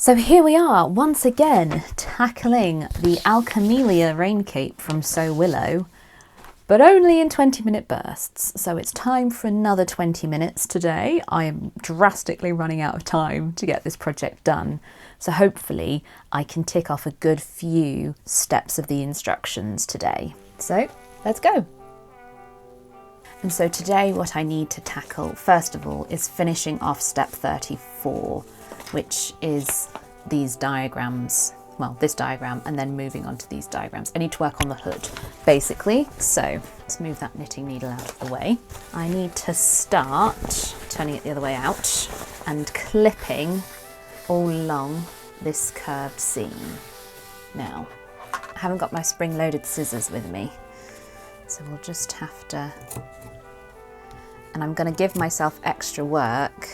So here we are, once again, tackling the Alchemilla Rain Cape from So Willow, but only in 20-minute bursts. So it's time for another 20 minutes today. I am drastically running out of time to get this project done. So hopefully I can tick off a good few steps of the instructions today. So let's go. And so today what I need to tackle, first of all, is finishing off step 34, which is these diagrams, well, this diagram, and then moving on to these diagrams. I need to work on the hood, basically. So let's move that knitting needle out of the way. I need to start turning it the other way out and clipping all along this curved seam. Now, I haven't got my spring-loaded scissors with me, so we'll just have to, and I'm going to give myself extra work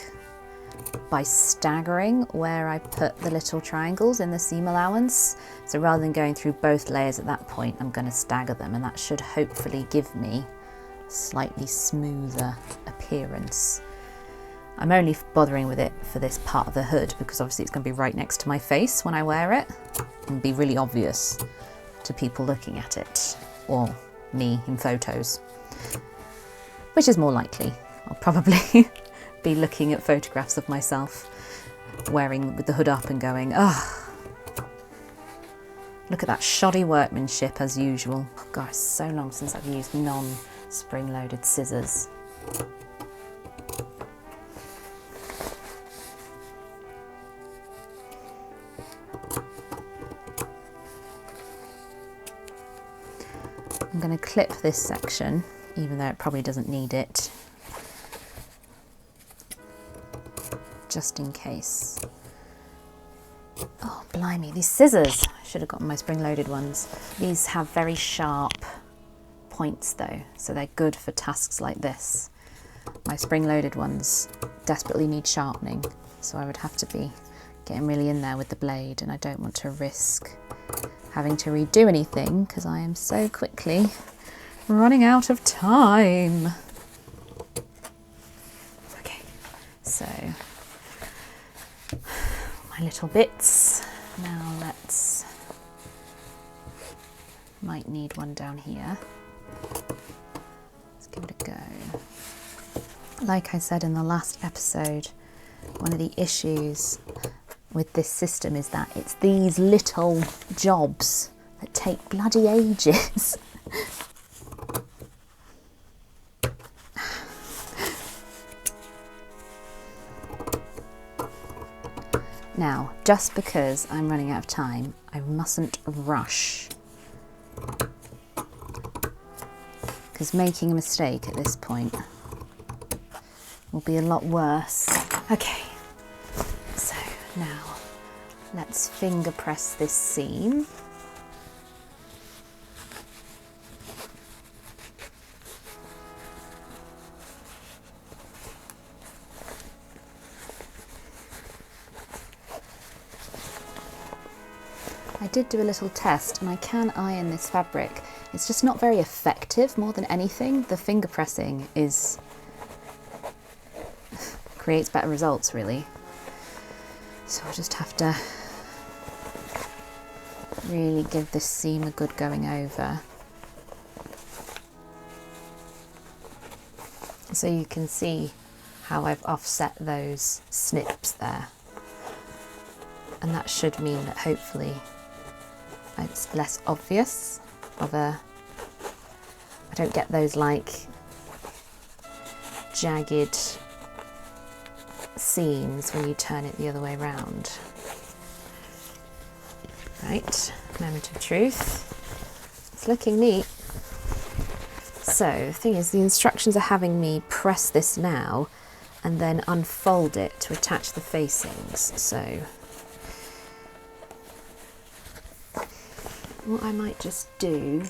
by staggering where I put the little triangles in the seam allowance. So rather than going through both layers at that point, I'm going to stagger them, and that should hopefully give me a slightly smoother appearance. I'm only bothering with it for this part of the hood because obviously it's going to be right next to my face when I wear it and be really obvious to people looking at it, or me in photos, which is more likely. I'll probably be looking at photographs of myself wearing with the hood up and going, oh, look at that shoddy workmanship as usual. Oh, gosh, it's so long since I've used non-spring-loaded scissors. I'm going to clip this section, even though it probably doesn't need it, just in case. Oh, blimey, these scissors! I should have gotten my spring-loaded ones. These have very sharp points though, so they're good for tasks like this. My spring-loaded ones desperately need sharpening, so I would have to be getting really in there with the blade, and I don't want to risk having to redo anything because I am so quickly running out of time. Okay, so my little bits. Now might need one down here. Let's give it a go. Like I said in the last episode, one of the issues with this system is that it's these little jobs that take bloody ages. Now, just because I'm running out of time, I mustn't rush, because making a mistake at this point will be a lot worse. Okay, so now let's finger press this seam. I did do a little test, and I can iron this fabric. It's just not very effective more than anything. The finger pressing creates better results really. So I'll just have to really give this seam a good going over. So you can see how I've offset those snips there. And that should mean that hopefully it's less obvious of I don't get those like jagged seams when you turn it the other way round. Right, moment of truth. It's looking neat. So the thing is, the instructions are having me press this now and then unfold it to attach the facings. So what I might just do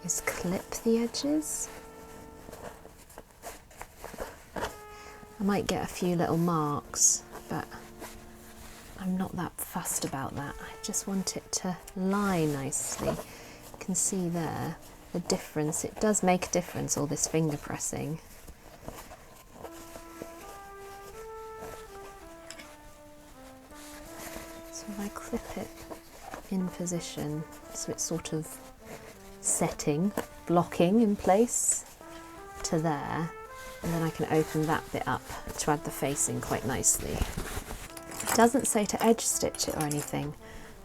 is clip the edges. I might get a few little marks, but I'm not that fussed about that. I just want it to lie nicely. You can see there the difference. It does make a difference, all this finger pressing. if I clip it in position so it's sort of setting, blocking in place to there, and then I can open that bit up to add the facing quite nicely. It doesn't say to edge stitch it or anything,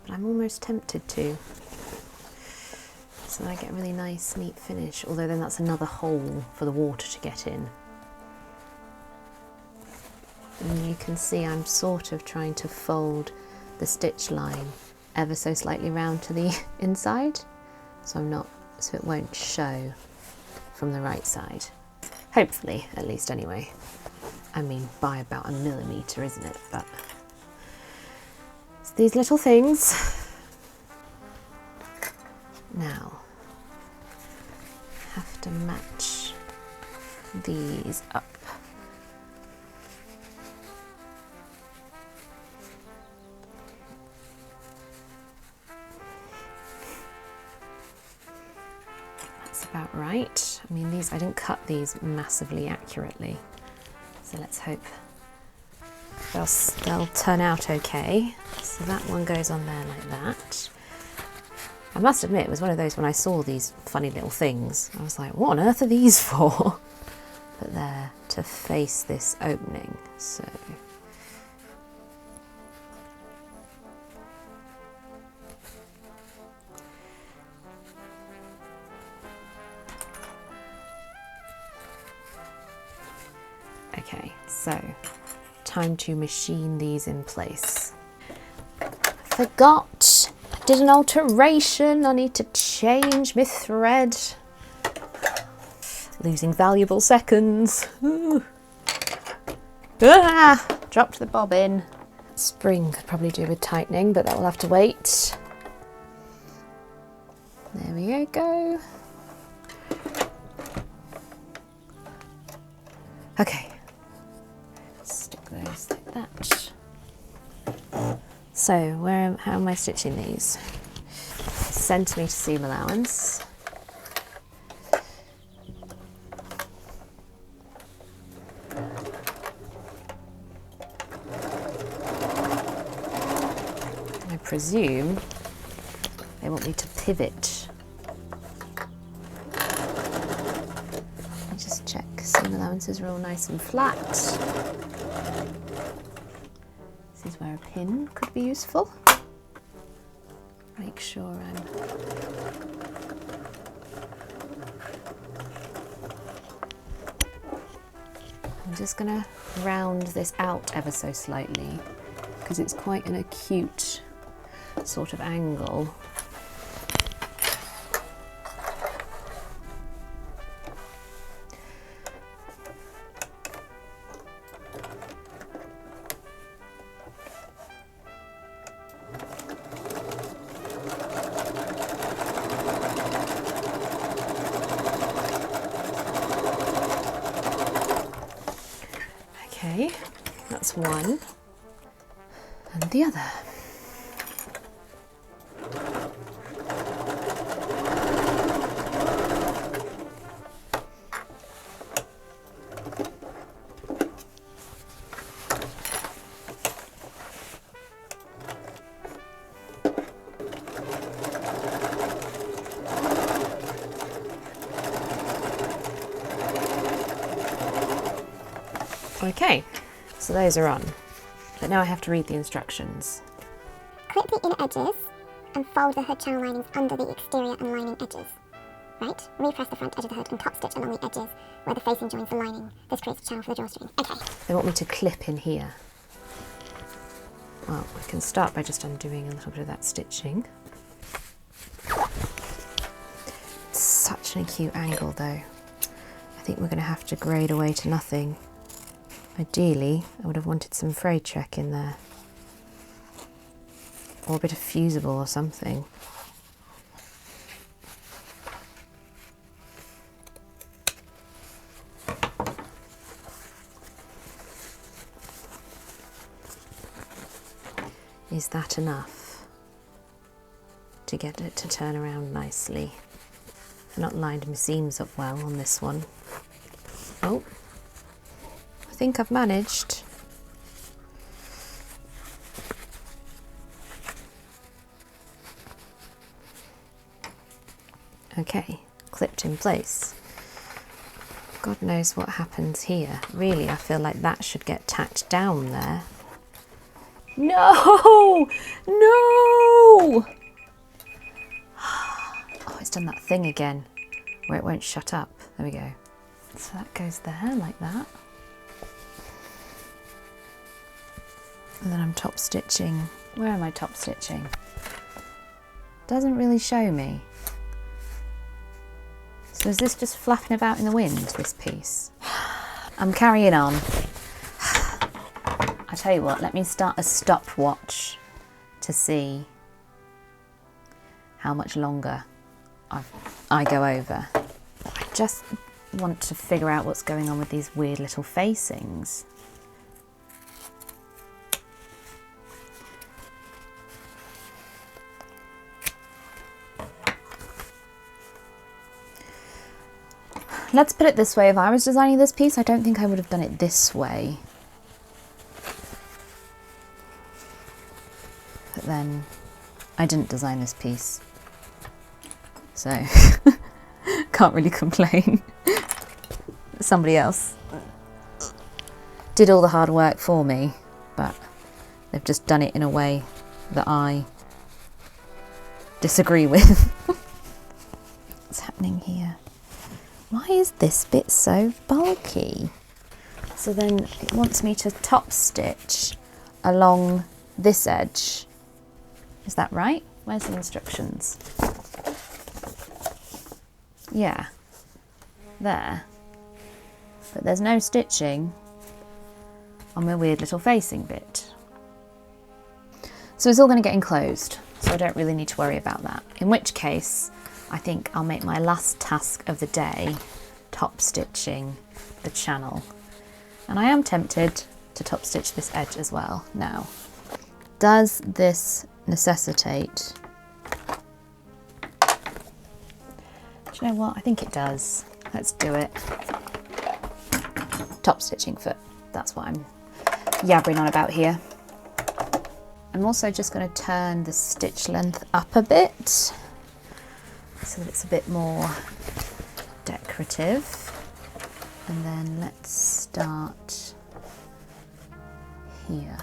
but I'm almost tempted to. So I get a really nice, neat finish, although then that's another hole for the water to get in. And you can see I'm sort of trying to fold the stitch line ever so slightly round to the inside, so it won't show from the right side. Hopefully, at least anyway. I mean, by about 1 millimetre, isn't it? But it's these little things. Now, I have to match these up. That's about right. I mean, I didn't cut these massively accurately, so let's hope they'll turn out okay. So that one goes on there like that. I must admit, it was one of those when I saw these funny little things, I was like, what on earth are these for? But they're to face this opening, so. Okay, so time to machine these in place. Forgot! Did an alteration. I need to change my thread. Losing valuable seconds. Ah, dropped the bobbin. Spring could probably do with tightening, but that will have to wait. There we go. Okay. Stick those like that. So, how am I stitching these? Centimetre seam allowance. I presume they want me to pivot. Let me just check. Seam allowances are all nice and flat. This is where a pin could be useful. Make sure I'm just going to round this out ever so slightly because it's quite an acute sort of angle. Okay, that's one, and the other. Okay, so those are on, but now I have to read the instructions. Clip the inner edges and fold the hood channel linings under the exterior and lining edges. Right, repress the front edge of the hood and top stitch along the edges where the facing joins the lining. This creates a channel for the drawstring. Okay. They want me to clip in here. Well, I can start by just undoing a little bit of that stitching. It's such an acute angle though. I think we're going to have to grade away to nothing. Ideally, I would have wanted some frayed check in there. Or a bit of fusible or something. Is that enough to get it to turn around nicely? I've not lined my seams up well on this one. Oh. I think I've managed. Okay, clipped in place. God knows what happens here. Really, I feel like that should get tacked down there. No! No! Oh, it's done that thing again where it won't shut up. There we go. So that goes there like that. And then I'm top stitching. Where am I top stitching? Doesn't really show me. So is this just flapping about in the wind, this piece? I'm carrying on. I tell you what, let me start a stopwatch to see how much longer I go over. I just want to figure out what's going on with these weird little facings. Let's put it this way, if I was designing this piece, I don't think I would have done it this way. But then I didn't design this piece, so can't really complain. Somebody else did all the hard work for me, but they've just done it in a way that I disagree with. What's happening here? Why is this bit so bulky? So then it wants me to top stitch along this edge. Is that right? Where's the instructions? Yeah, there. But there's no stitching on my weird little facing bit. So it's all going to get enclosed, so I don't really need to worry about that. In which case, I think I'll make my last task of the day top stitching the channel. And I am tempted to top stitch this edge as well. Now, does this necessitate... Do you know what? I think it does. Let's do it. Top stitching foot. That's what I'm yabbering on about here. I'm also just going to turn the stitch length up a bit, so that it's a bit more decorative. And then let's start here.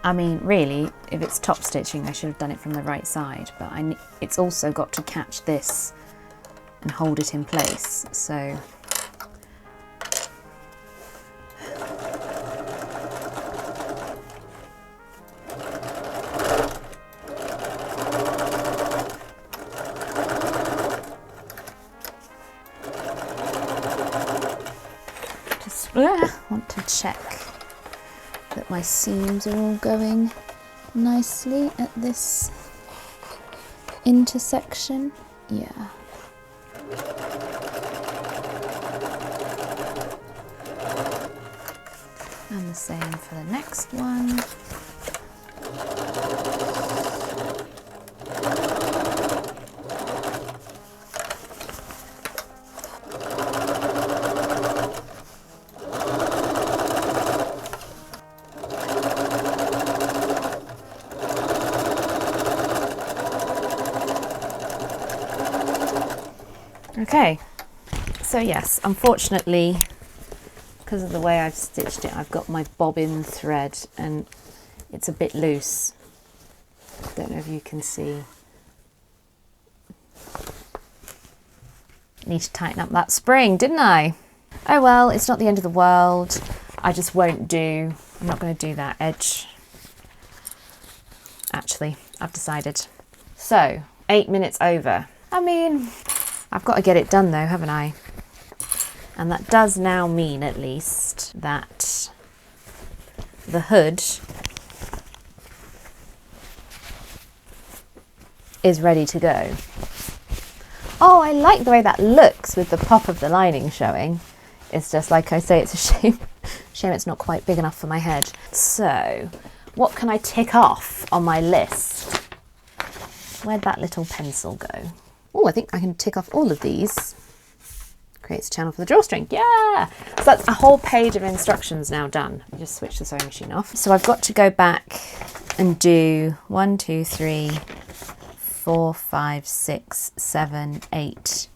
I mean, really, if it's top stitching, I should have done it from the right side, but it's also got to catch this and hold it in place, so... want to check that my seams are all going nicely at this intersection. Yeah. And the same for the next one. Okay, so yes, unfortunately, because of the way I've stitched it, I've got my bobbin thread and it's a bit loose. Don't know if you can see. Need to tighten up that spring, didn't I? Oh well, it's not the end of the world. I just won't do, I'm not going to do that edge. Actually, I've decided. So, 8 minutes over. I mean, I've got to get it done though, haven't I? And that does now mean, at least, that the hood is ready to go. Oh, I like the way that looks with the pop of the lining showing. It's just, like I say, it's a shame it's not quite big enough for my head. So, what can I tick off on my list? Where'd that little pencil go? Oh, I think I can tick off all of these creates a channel for the drawstring. Yeah! So that's a whole page of instructions now done. I just switched the sewing machine off. So I've got to go back and do 1, 2, 3, 4, 5, 6, 7, 8,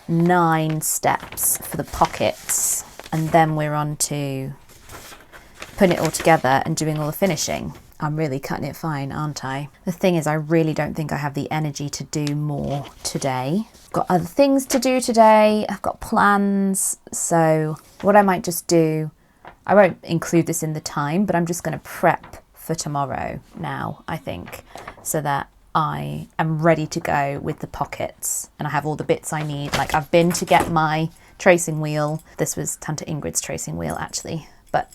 9 steps for the pockets. And then we're on to putting it all together and doing all the finishing. I'm really cutting it fine, aren't I? The thing is, I really don't think I have the energy to do more today. I've got other things to do today. I've got plans. So what I might just do, I won't include this in the time, but I'm just going to prep for tomorrow now, I think, so that I am ready to go with the pockets and I have all the bits I need. Like, I've been to get my tracing wheel. This was Tanta Ingrid's tracing wheel, actually, but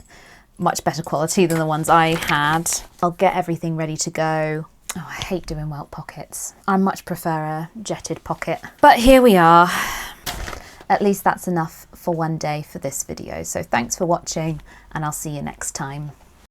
much better quality than the ones I had. I'll get everything ready to go. Oh, I hate doing welt pockets. I much prefer a jetted pocket. But here we are. At least that's enough for one day for this video. So thanks for watching and I'll see you next time.